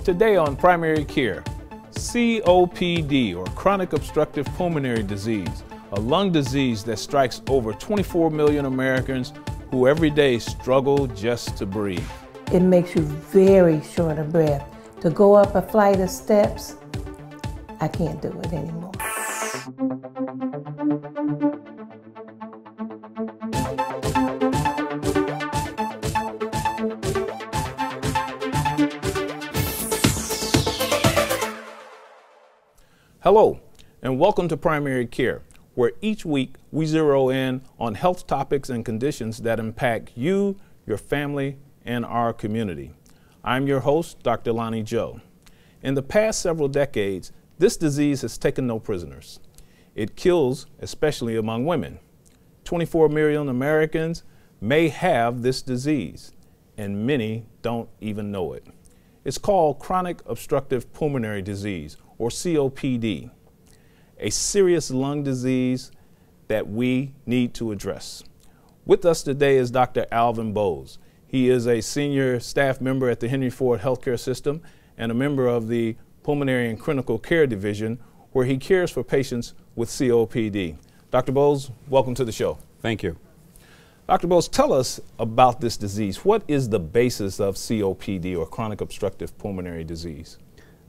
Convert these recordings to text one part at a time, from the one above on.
Today on Primary Care, COPD, or chronic obstructive pulmonary disease, a lung disease that strikes over 24 million Americans who every day struggle just to breathe. It makes you very short of breath. To go up a flight of steps, I can't do it anymore. Hello, and welcome to Primary Care, where each week we zero in on health topics and conditions that impact you, your family, and our community. I'm your host, Dr. Lonnie Joe. In the past several decades, this disease has taken no prisoners. It kills, especially among women. 24 million Americans may have this disease, and many don't even know it. It's called chronic obstructive pulmonary disease, or COPD, a serious lung disease that we need to address. With us today is Dr. Alvin Bowles. He is a senior staff member at the Henry Ford Healthcare System and a member of the Pulmonary and Critical Care Division, where he cares for patients with COPD. Dr. Bowles, welcome to the show. Thank you. Dr. Bowles, tell us about this disease. What is the basis of COPD, or chronic obstructive pulmonary disease?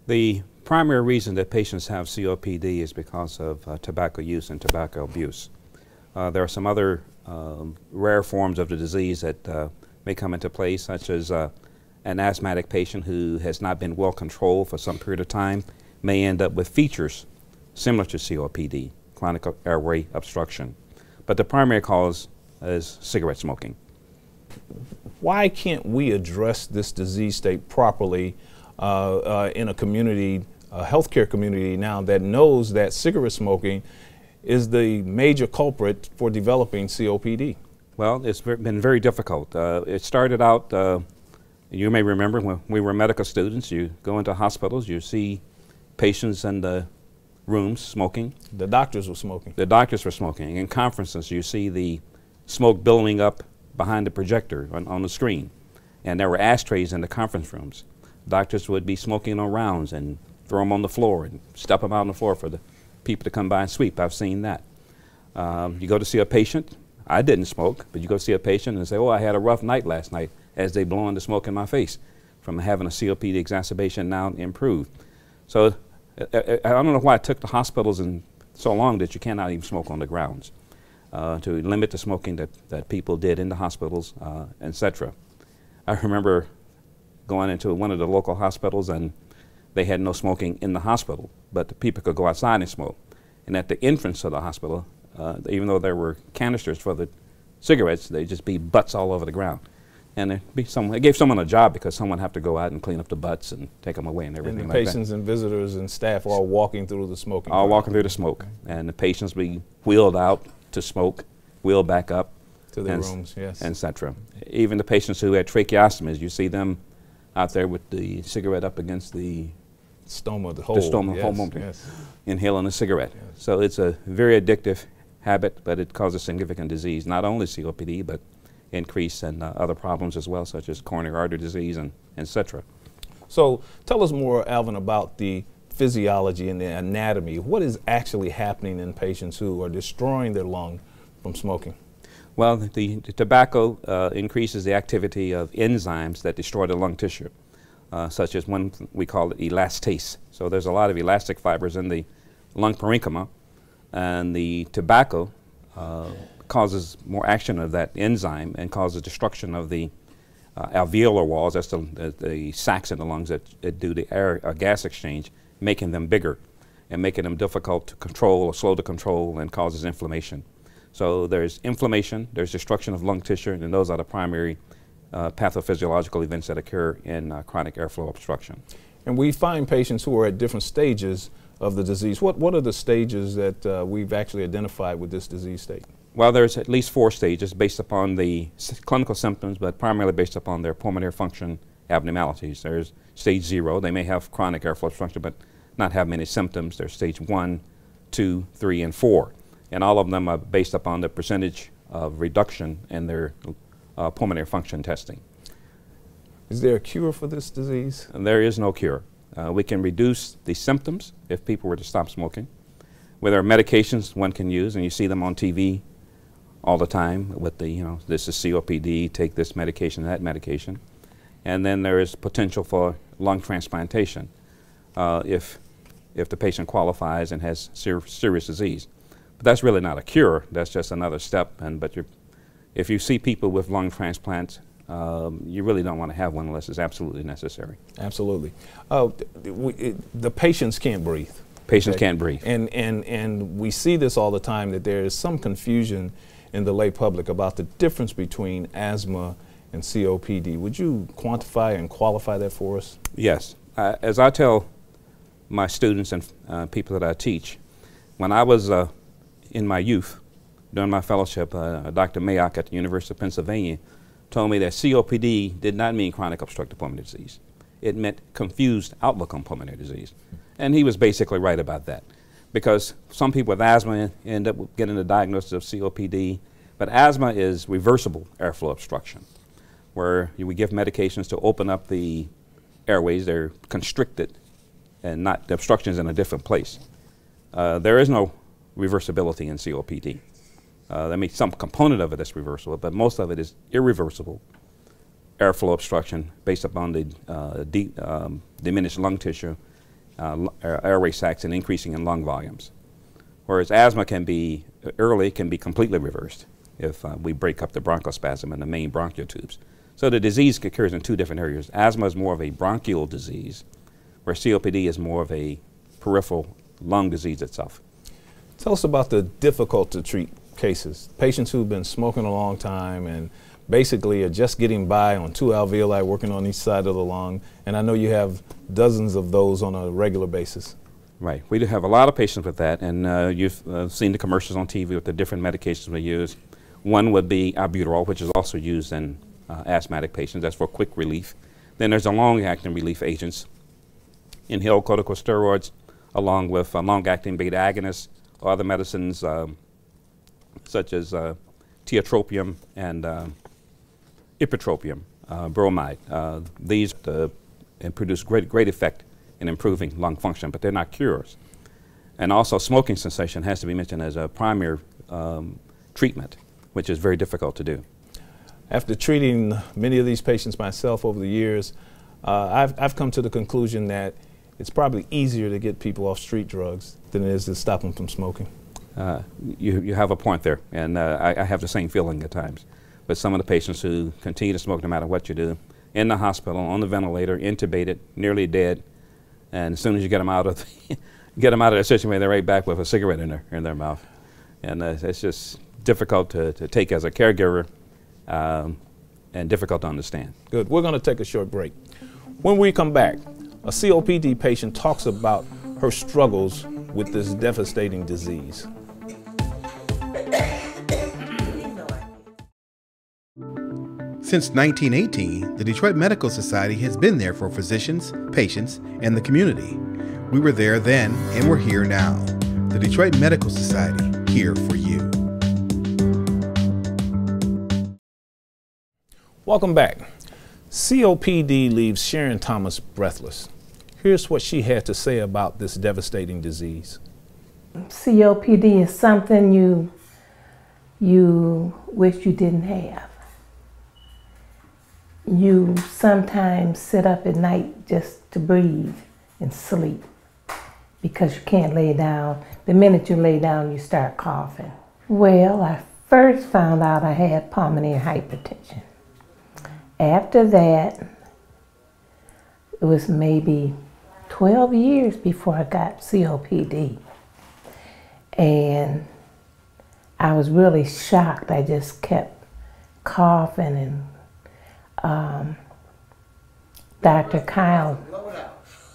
The primary reason that patients have COPD is because of tobacco use and tobacco abuse. There are some other rare forms of the disease that may come into play, such as an asthmatic patient who has not been well controlled for some period of time may end up with features similar to COPD, chronic airway obstruction. But the primary cause is cigarette smoking. Why can't we address this disease state properly in a community, a healthcare community now that knows that cigarette smoking is the major culprit for developing COPD? Well, it's been very difficult. It started out, you may remember when we were medical students, you go into hospitals, you see patients in the rooms smoking. The doctors were smoking. The doctors were smoking. In conferences, you see the smoke billowing up behind the projector on the screen. And there were ashtrays in the conference rooms. Doctors would be smoking on rounds and throw them on the floor and step them out on the floor for the people to come by and sweep. I've seen that. You go to see a patient. I didn't smoke, but you go see a patient and say, oh, I had a rough night last night, as they blowing the smoke in my face from having a COPD exacerbation now improved. So I don't know why it took the hospitals and so long that you cannot even smoke on the grounds, to limit the smoking that people did in the hospitals, etc. I remember going into one of the local hospitals and they had no smoking in the hospital, but the people could go outside and smoke. And at the entrance of the hospital, even though there were canisters for the cigarettes, they'd just be butts all over the ground. And it gave someone a job because someone had to go out and clean up the butts and take them away and everything like that. And the patients and visitors and staff all walking through the smoking. All walking through the smoke. And the patients be wheeled out to smoke, wheeled back up. To their rooms, yes. Etc. Even the patients who had tracheostomies, you see them out there with the cigarette up against the stoma, the hole. The stoma, hole, yes. Inhaling a cigarette. Yes. So it's a very addictive habit, but it causes significant disease, not only COPD, but increase in other problems as well, such as coronary artery disease and etc. So tell us more, Alvin, about the physiology and the anatomy. What is actually happening in patients who are destroying their lung from smoking? Well, the tobacco increases the activity of enzymes that destroy the lung tissue, such as one we call it elastase. So there's a lot of elastic fibers in the lung parenchyma, and the tobacco causes more action of that enzyme and causes destruction of the alveolar walls. That's the sacs in the lungs that do the air gas exchange, making them bigger and making them difficult to control or slow to control, and causes inflammation. So there's inflammation, there's destruction of lung tissue, and those are the primary pathophysiological events that occur in chronic airflow obstruction. And we find patients who are at different stages of the disease. What are the stages that we've actually identified with this disease state? Well, there's at least 4 stages based upon the clinical symptoms, but primarily based upon their pulmonary function abnormalities. There's stage 0. They may have chronic airflow obstruction, but not have many symptoms. There's stage 1, 2, 3, and 4. And all of them are based upon the percentage of reduction in their pulmonary function testing. Is there a cure for this disease? And there is no cure. We can reduce the symptoms if people were to stop smoking. Where there are medications one can use, and you see them on TV all the time with the, this is COPD, take this medication, that medication. And then there is potential for lung transplantation if the patient qualifies and has serious disease. But that's really not a cure, that's just another step. If you see people with lung transplants, you really don't want to have one unless it's absolutely necessary. Absolutely. The patients can't breathe. Patients can't breathe. And we see this all the time, that there is some confusion in the lay public about the difference between asthma and COPD. Would you quantify and qualify that for us? Yes. As I tell my students and people that I teach, when I was in my youth, during my fellowship, Dr. Mayock at the University of Pennsylvania told me that COPD did not mean chronic obstructive pulmonary disease. It meant confused outlook on pulmonary disease. And he was basically right about that, because some people with asthma end up getting the diagnosis of COPD, but asthma is reversible airflow obstruction, where we give medications to open up the airways. They're constricted and not, the obstruction is in a different place. There is no reversibility in COPD. There may be some component of it that's reversible, but most of it is irreversible airflow obstruction based upon the diminished lung tissue, airway sacs, and increasing in lung volumes. Whereas asthma can be completely reversed if we break up the bronchospasm in the main bronchial tubes. So the disease occurs in two different areas. Asthma is more of a bronchial disease, where COPD is more of a peripheral lung disease itself. Tell us about the difficult to treat cases. Patients who've been smoking a long time and basically are just getting by on 2 alveoli working on each side of the lung. And I know you have dozens of those on a regular basis. Right. We do have a lot of patients with that, and you've seen the commercials on TV with the different medications we use. One would be albuterol, which is also used in asthmatic patients. That's for quick relief. Then there's the long-acting relief agents, inhaled corticosteroids, along with long-acting beta agonists or other medicines such as tiotropium and ipratropium, bromide. These produce great effect in improving lung function, but they're not cures. And also smoking cessation has to be mentioned as a primary treatment, which is very difficult to do. After treating many of these patients myself over the years, I've come to the conclusion that it's probably easier to get people off street drugs than it is to stop them from smoking. You have a point there, and I have the same feeling at times. But some of the patients who continue to smoke no matter what you do, in the hospital, on the ventilator, intubated, nearly dead, and as soon as you get them out of that situation, they're right back with a cigarette in their mouth. And it's just difficult to take as a caregiver and difficult to understand. Good. We're going to take a short break. When we come back, a COPD patient talks about her struggles with this devastating disease. Since 1918, the Detroit Medical Society has been there for physicians, patients, and the community. We were there then, and we're here now. The Detroit Medical Society, here for you. Welcome back. COPD leaves Sharon Thomas breathless. Here's what she had to say about this devastating disease. COPD is something you wish you didn't have. You sometimes sit up at night just to breathe and sleep because you can't lay down. The minute you lay down, you start coughing. Well, I first found out I had pulmonary hypertension. After that, it was maybe 12 years before I got COPD. And I was really shocked. I just kept coughing, and Dr. Kyle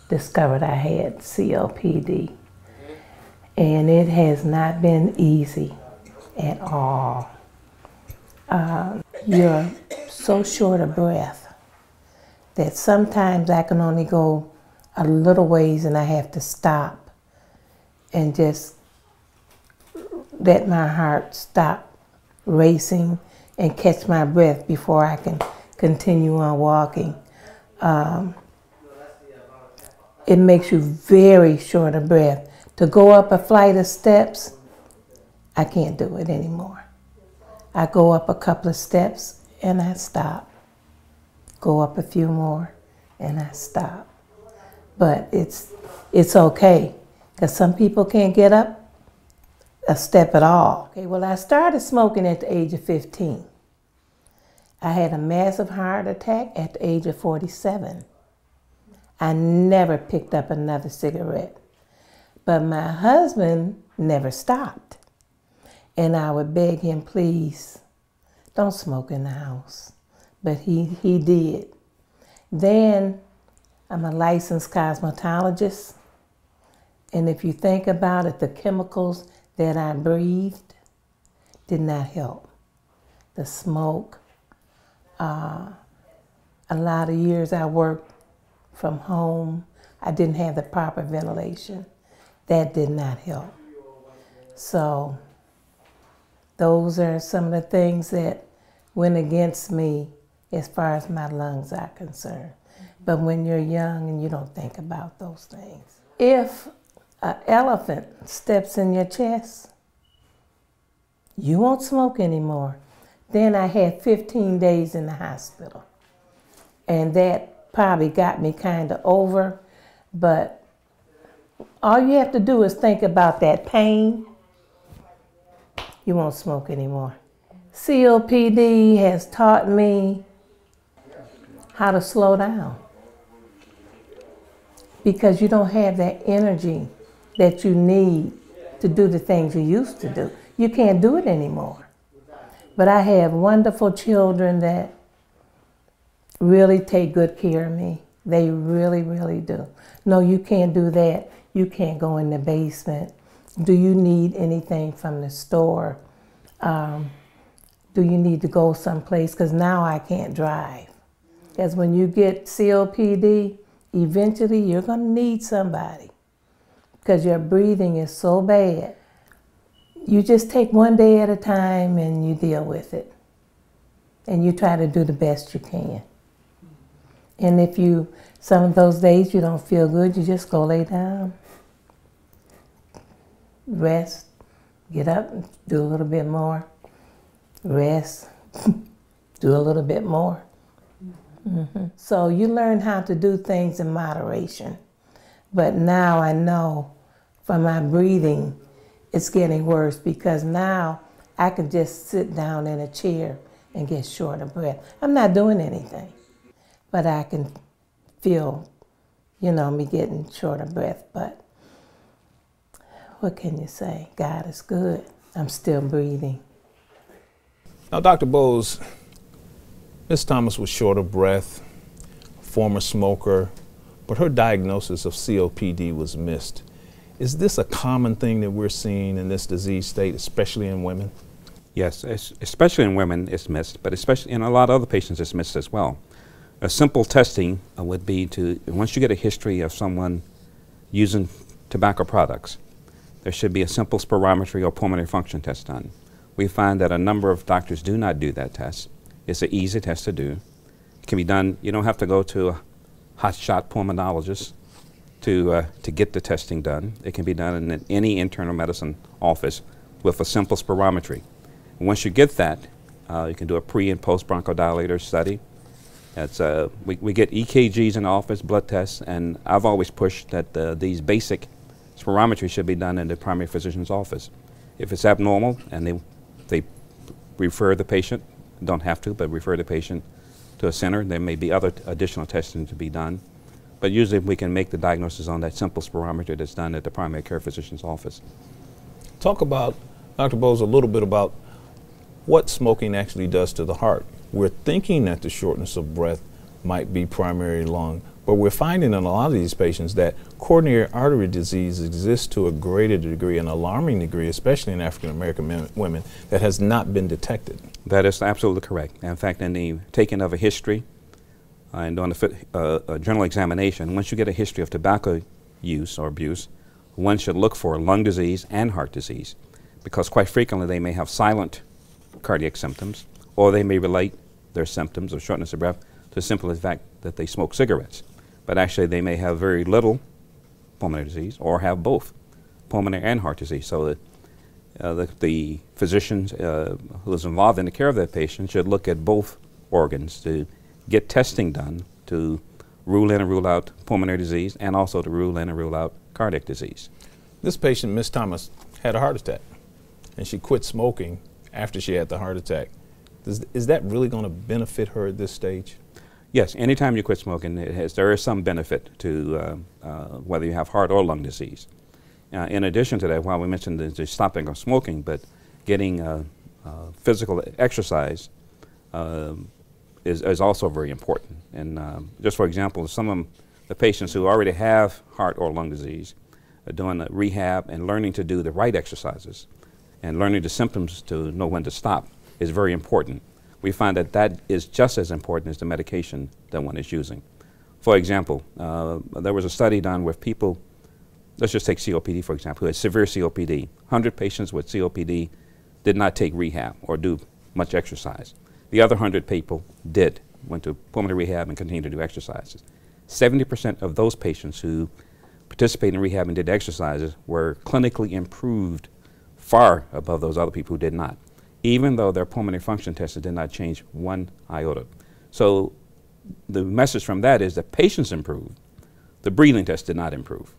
discovered I had COPD. And it has not been easy at all. You're so short of breath that sometimes I can only go a little ways and I have to stop and just let my heart stop racing and catch my breath before I can continue on walking. it makes you very short of breath. To go up a flight of steps, I can't do it anymore. I go up a couple of steps and I stop. Go up a few more and I stop. But it's okay, because some people can't get up a step at all. Okay, well, I started smoking at the age of 15. I had a massive heart attack at the age of 47. I never picked up another cigarette. But my husband never stopped. And I would beg him, please, don't smoke in the house. But he did. Then I'm a licensed cosmetologist. And if you think about it, the chemicals that I breathed did not help. The smoke. A lot of years I worked from home. I didn't have the proper ventilation. That did not help. So those are some of the things that went against me as far as my lungs are concerned. But when you're young and you don't think about those things. If an elephant steps in your chest, you won't smoke anymore. Then I had 15 days in the hospital. And that probably got me kind of over, but all you have to do is think about that pain. You won't smoke anymore. COPD has taught me how to slow down, because you don't have that energy that you need to do the things you used to do. You can't do it anymore. But I have wonderful children that really take good care of me. They really, really do. No, you can't do that. You can't go in the basement. Do you need anything from the store? Do you need to go someplace? Because now I can't drive. Because when you get COPD, eventually you're going to need somebody, because your breathing is so bad. You just take one day at a time and you deal with it. And you try to do the best you can. And if some of those days you don't feel good, you just go lay down, rest, get up, do a little bit more, rest, do a little bit more. So you learn how to do things in moderation. But now I know from my breathing, it's getting worse, because now I can just sit down in a chair and get short of breath. I'm not doing anything, but I can feel, me getting short of breath. But what can you say? God is good. I'm still breathing. Now, Dr. Bowles, Ms. Thomas was short of breath, former smoker, but her diagnosis of COPD was missed. Is this a common thing that we're seeing in this disease state, especially in women? Yes, especially in women it's missed, but especially in a lot of other patients it's missed as well. A simple testing would be once you get a history of someone using tobacco products, there should be a simple spirometry or pulmonary function test done. We find that a number of doctors do not do that test. It's an easy test to do. It can be done. You don't have to go to a hotshot pulmonologist to get the testing done. It can be done in any internal medicine office with a simple spirometry. And once you get that, you can do a pre and post bronchodilator study. We get EKGs in the office, blood tests, and I've always pushed that these basic spirometry should be done in the primary physician's office. If it's abnormal and they refer the patient, don't have to, but refer the patient to a center, there may be other additional testing to be done. But usually we can make the diagnosis on that simple spirometry that's done at the primary care physician's office. Talk about, Dr. Bowles, a little bit about what smoking actually does to the heart. We're thinking that the shortness of breath might be primary lung, but we're finding in a lot of these patients that coronary artery disease exists to a greater degree, an alarming degree, especially in African American women, that has not been detected. That is absolutely correct. In fact, in the taking of a history and on a general examination, once you get a history of tobacco use or abuse, one should look for lung disease and heart disease, because quite frequently they may have silent cardiac symptoms, or they may relate their symptoms of shortness of breath to simply the fact that they smoke cigarettes. But actually they may have very little pulmonary disease or have both pulmonary and heart disease. So the physicians who is involved in the care of that patient should look at both organs to get testing done to rule in and rule out pulmonary disease and also to rule in and rule out cardiac disease. This patient, Miss Thomas, had a heart attack and she quit smoking after she had the heart attack. Is that really going to benefit her at this stage? Yes, anytime you quit smoking, there is some benefit to whether you have heart or lung disease. In addition to that, while we mentioned the stopping of smoking, but getting physical exercise is also very important. And just for example, some of the patients who already have heart or lung disease are doing rehab and learning to do the right exercises and learning the symptoms to know when to stop is very important. We find that that is just as important as the medication that one is using. For example, there was a study done with people, let's just take COPD for example, who had severe COPD. 100 patients with COPD did not take rehab or do much exercise. The other 100 people did, went to pulmonary rehab and continued to do exercises. 70% of those patients who participated in rehab and did exercises were clinically improved far above those other people who did not, even though their pulmonary function tests did not change one iota. So the message from that is that patients improved, the breathing test did not improve.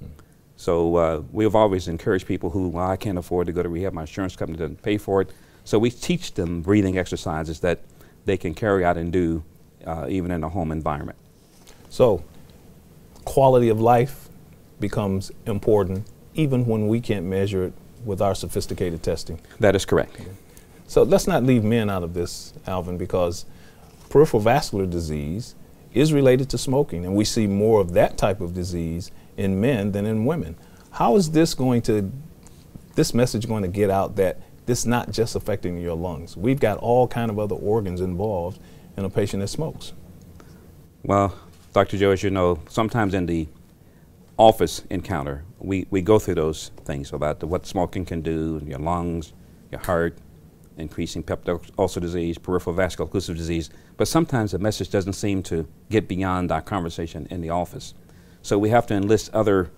So we have always encouraged people who, well, I can't afford to go to rehab, my insurance company doesn't pay for it. So we teach them breathing exercises that they can carry out and do even in a home environment. So quality of life becomes important even when we can't measure it with our sophisticated testing. That is correct. Okay. So let's not leave men out of this, Alvin, because peripheral vascular disease is related to smoking, and we see more of that type of disease in men than in women. How is this message going to get out that this is not just affecting your lungs? We've got all kind of other organs involved in a patient that smokes. Well, Dr. Joe, as you know, sometimes in the office encounter, we go through those things about what smoking can do in your lungs, your heart, increasing peptic ulcer disease, peripheral vascular occlusive disease, but sometimes the message doesn't seem to get beyond our conversation in the office. So we have to enlist other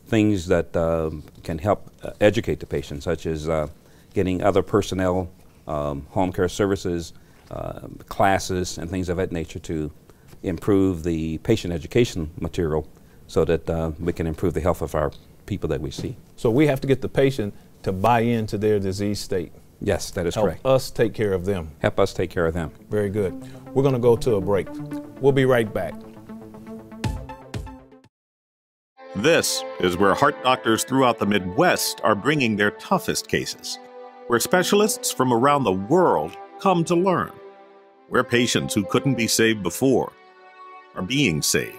things that can help educate the patient, such as getting other personnel, home care services, classes, and things of that nature to improve the patient education material so that we can improve the health of our people that we see. So we have to get the patient to buy into their disease state. Yes, that is correct. Help us take care of them. Help us take care of them. Very good. We're going to go to a break. We'll be right back. This is where heart doctors throughout the Midwest are bringing their toughest cases, where specialists from around the world come to learn, where patients who couldn't be saved before are being saved.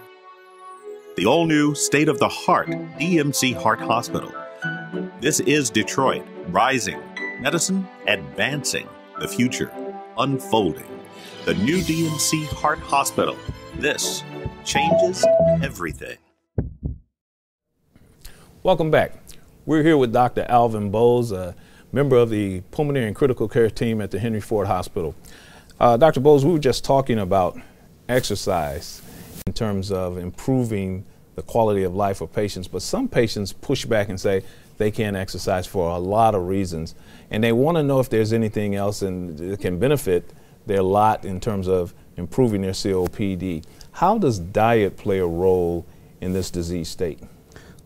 The all-new state-of-the-heart DMC Heart Hospital. This is Detroit, rising, medicine advancing, the future unfolding. The new DMC Heart Hospital. This changes everything. Welcome back. We're here with Dr. Alvin Bowles, a member of the Pulmonary and Critical Care team at the Henry Ford Hospital. Dr. Bowles, we were just talking about exercise in terms of improving the quality of life of patients, but some patients push back and say they can't exercise for a lot of reasons, and they want to know if there's anything else and it can benefit their lot in terms of improving their COPD. How does diet play a role in this disease state?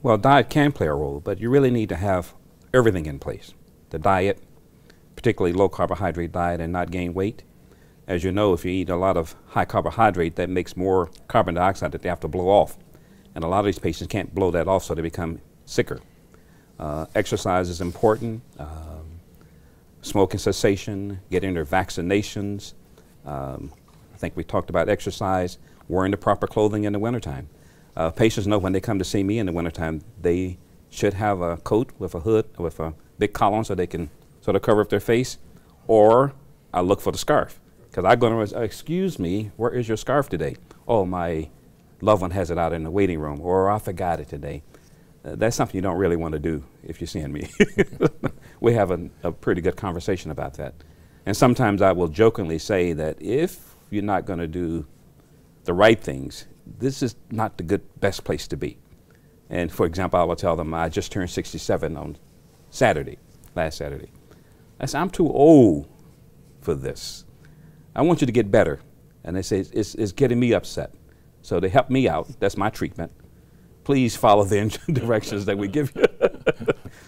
Well, diet can play a role, but you really need to have everything in place. The diet, particularly low carbohydrate diet, and not gain weight. As you know, if you eat a lot of high carbohydrate, that makes more carbon dioxide that they have to blow off. And a lot of these patients can't blow that off, so they become sicker. Exercise is important. Smoking cessation, getting their vaccinations. I think we talked about exercise, wearing the proper clothing in the wintertime. Patients know when they come to see me in the wintertime, they should have a coat with a hood, with a big collar so they can sort of cover up their face, or I look for the scarf. Because I'm going to, excuse me, where is your scarf today? Oh, my loved one has it out in the waiting room, or I forgot it today. That's something you don't really want to do if you're seeing me. We have a pretty good conversation about that. And sometimes I will jokingly say that if you're not going to do the right things, this is not the best place to be. And for example, I will tell them, I just turned 67 on Saturday, last Saturday. I said, I'm too old for this. I want you to get better. And they say, it's getting me upset. So they help me out. That's my treatment. Please follow the directions that we give you.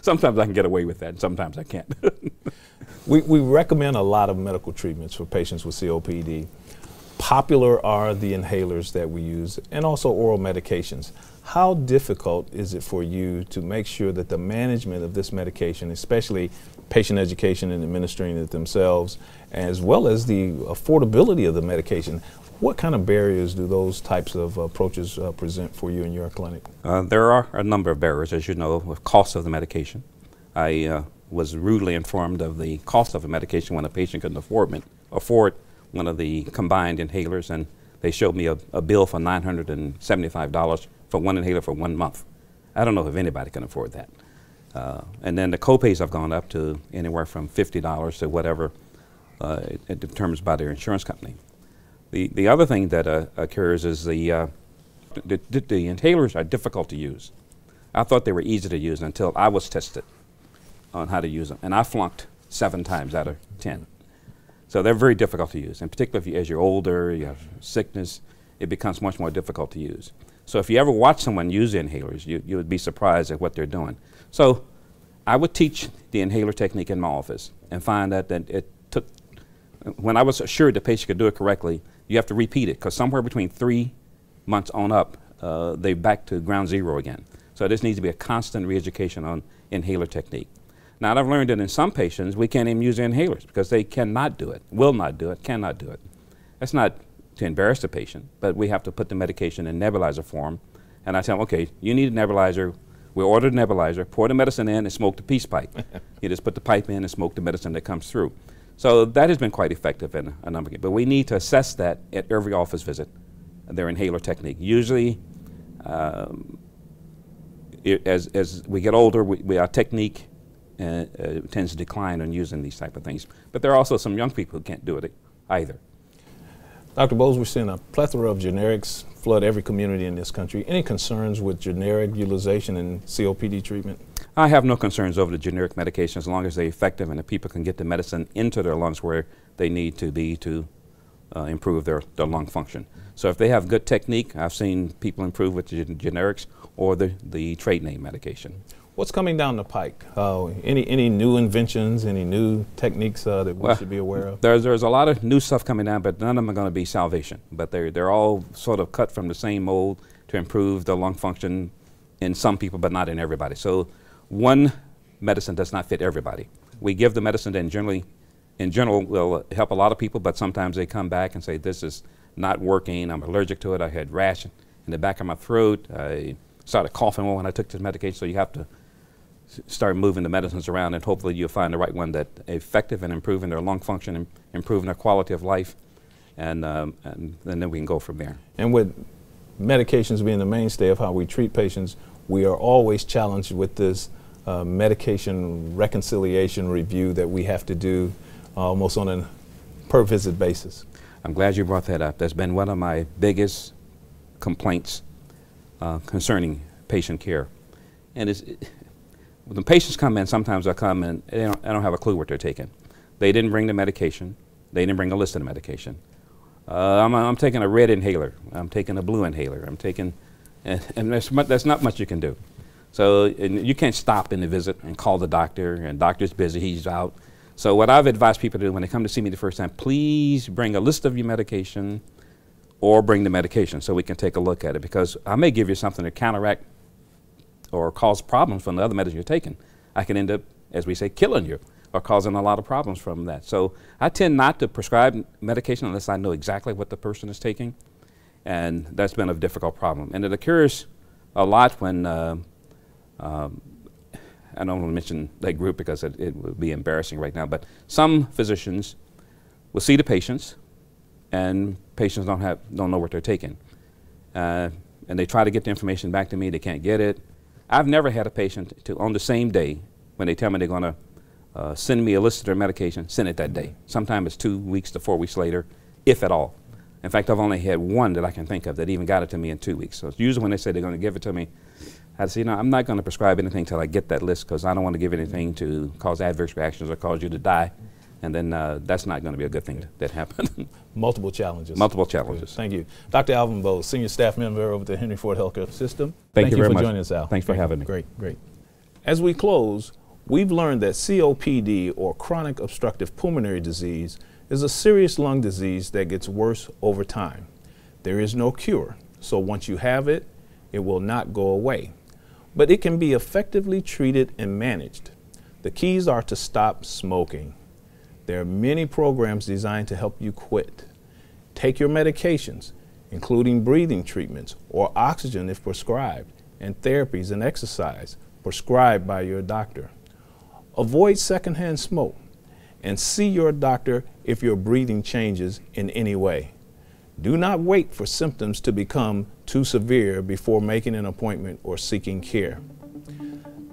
Sometimes I can get away with that, and sometimes I can't. We recommend a lot of medical treatments for patients with COPD. Popular are the inhalers that we use, and also oral medications. How difficult is it for you to make sure that the management of this medication, especially patient education and administering it themselves, as well as the affordability of the medication, what kind of barriers do those types of approaches present for you in your clinic? There are a number of barriers, as you know, with cost of the medication. I was rudely informed of the cost of a medication when a patient couldn't afford one of the combined inhalers, and they showed me a bill for $975 for one inhaler for 1 month. I don't know if anybody can afford that. And then the copays have gone up to anywhere from $50 to whatever it determines by their insurance company. The other thing that occurs is the inhalers are difficult to use. I thought they were easy to use until I was tested on how to use them, and I flunked 7 times out of 10. So they're very difficult to use, and particularly as you're older, you have sickness, it becomes much more difficult to use. So if you ever watch someone use inhalers, you would be surprised at what they're doing. So I would teach the inhaler technique in my office and find that it took, when I was assured the patient could do it correctly, you have to repeat it, because somewhere between 3 months on up, they're back to ground zero again. So this needs to be a constant re-education on inhaler technique. Now, I've learned that in some patients, we can't even use inhalers because they cannot do it, will not do it, cannot do it. That's not to embarrass the patient, but we have to put the medication in nebulizer form. And I tell them, okay, you need a nebulizer. We order a nebulizer, pour the medicine in, and smoke the peace pipe. You just put the pipe in and smoke the medicine that comes through. So that has been quite effective in a number of cases. But we need to assess that at every office visit, their inhaler technique. Usually, as we get older, our technique tends to decline on using these type of things. But there are also some young people who can't do it either. Dr. Bowles, we're seeing a plethora of generics flood every community in this country. Any concerns with generic utilization in COPD treatment? I have no concerns over the generic medication as long as they're effective and the people can get the medicine into their lungs where they need to be to improve their lung function. So if they have good technique, I've seen people improve with the generics or the trade name medication. What's coming down the pike? Any new inventions, any new techniques that we should be aware of? There's a lot of new stuff coming down, but none of them are going to be salvation. But they're all sort of cut from the same mold to improve the lung function in some people, but not in everybody. So one medicine does not fit everybody. We give the medicine that in general will help a lot of people, but sometimes they come back and say, this is not working, I'm allergic to it, I had rash in the back of my throat, I started coughing more when I took this medication. So you have to start moving the medicines around, and hopefully you'll find the right one that's effective in improving their lung function and improving their quality of life, and then we can go from there. And with medications being the mainstay of how we treat patients, we are always challenged with this medication reconciliation review that we have to do almost on a per visit basis. I'm glad you brought that up. That's been one of my biggest complaints concerning patient care. And when the patients come in, sometimes they'll come in, I don't have a clue what they're taking. They didn't bring the medication. They didn't bring a list of the medication. I'm taking a red inhaler. I'm taking a blue inhaler. I'm taking, and there's not much you can do. So you can't stop in the visit and call the doctor, and doctor's busy, he's out. So what I've advised people to do when they come to see me the first time, please bring a list of your medication or bring the medication so we can take a look at it, because I may give you something to counteract or cause problems from the other medicine you're taking. I can end up, as we say, killing you or causing a lot of problems from that. So I tend not to prescribe medication unless I know exactly what the person is taking, and that's been a difficult problem. And it occurs a lot when, I don't want to mention that group because it would be embarrassing right now, but some physicians will see the patients and patients don't know what they're taking. And they try to get the information back to me, they can't get it. I've never had a patient on the same day, when they tell me they're going to send me a list of their medication, send it that day. Sometimes it's 2 weeks to 4 weeks later, if at all. In fact, I've only had one that I can think of that even got it to me in 2 weeks. So it's usually when they say they're going to give it to me, I say, I'm not going to prescribe anything until I get that list, because I don't want to give anything to cause adverse reactions or cause you to die. And then that's not going to be a good thing that happened. Multiple challenges. Multiple challenges. Good. Thank you. Dr. Alvin Bowles, Senior Staff Member over at the Henry Ford Healthcare System. Thank you very for much. joining us, Al. Thanks for having me. Great, great. As we close, we've learned that COPD, or chronic obstructive pulmonary disease, is a serious lung disease that gets worse over time. There is no cure, so once you have it, it will not go away. But it can be effectively treated and managed. The keys are to stop smoking. There are many programs designed to help you quit. Take your medications, including breathing treatments or oxygen if prescribed, and therapies and exercise prescribed by your doctor. Avoid secondhand smoke and see your doctor if your breathing changes in any way. Do not wait for symptoms to become too severe before making an appointment or seeking care.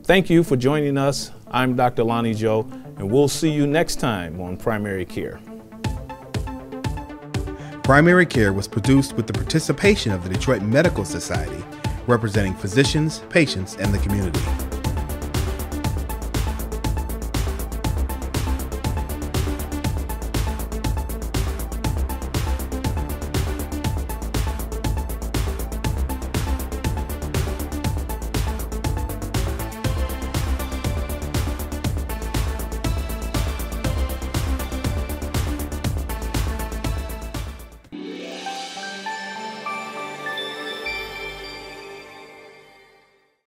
Thank you for joining us. I'm Dr. Lonnie Joe, and we'll see you next time on Primary Care. Primary Care was produced with the participation of the Detroit Medical Society, representing physicians, patients, and the community.